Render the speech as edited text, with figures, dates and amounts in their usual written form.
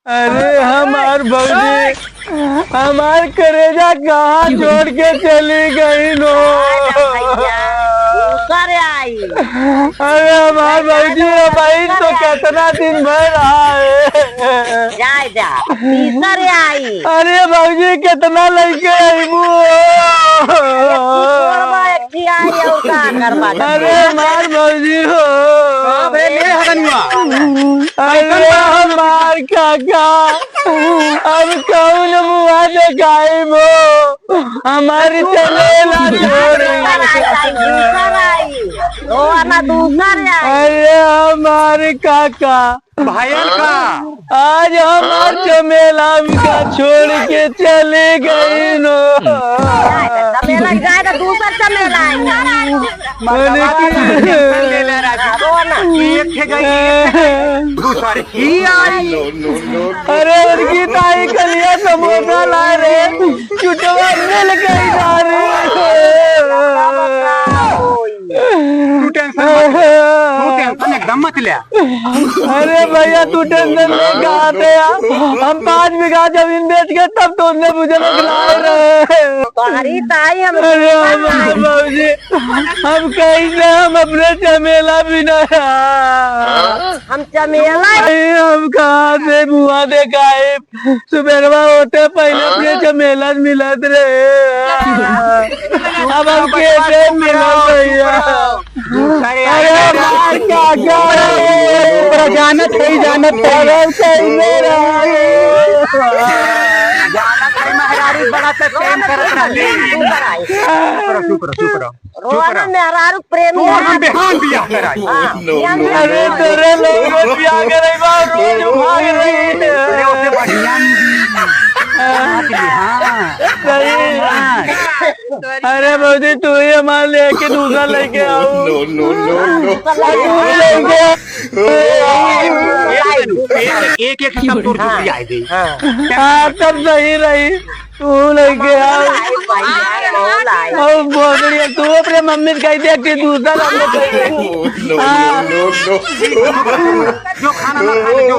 अरे हमार भौजी हमार करेजा कहाँ छोड़ के चली गई नो। दूसरे आई। अरे हमार भौजी भाई तो कितना दिन भर रहा है। जा तीसरे आई। अरे भौजी कितना लड़के आईबू। अरे हमार भौजी हो। अरे हमार काका अब कौन मुआ दिखाई वो हमारी चलेला छोड़। अरे हमारे काका भाइयों का आज हमार चमेला का छोड़ के चले गई नो। दूसरा चमेला मैंने अरे उनकी ताई कलिया समोसा ला रहे चुटवा मिल गई जा एकदम मत लिया। अरे भैया तू टेंशन नहीं खाते हम 5 बीघा जमीन बेच के तब तो उनने मुझे खिला रहे। तुम्हारी ताई हम बाबूजी हम कैसे हम अपने चमेला बिना हम चमेला हम कहाँ से बुआ दिखाए सुबह होते पहले अपने चमेला मिलत रहे। अब हम कैसे मिला भैया। जानत है महारारी बड़ा से प्रेम करत रोना मेहरारू प्रेमी हम बिहान बियाह कराई। अरे तेरे लोग बियाह करे रोज भाग रही अरे उसे बढ़िया अरे मोदी तू ही हमारे लेके दूसरा लेके आओ। एक सब दूर आए गई। तब सही रही तू लेके आओ। बहुत बढ़िया तू अपने मम्मी कही दे कि दूसरा जो खाना जो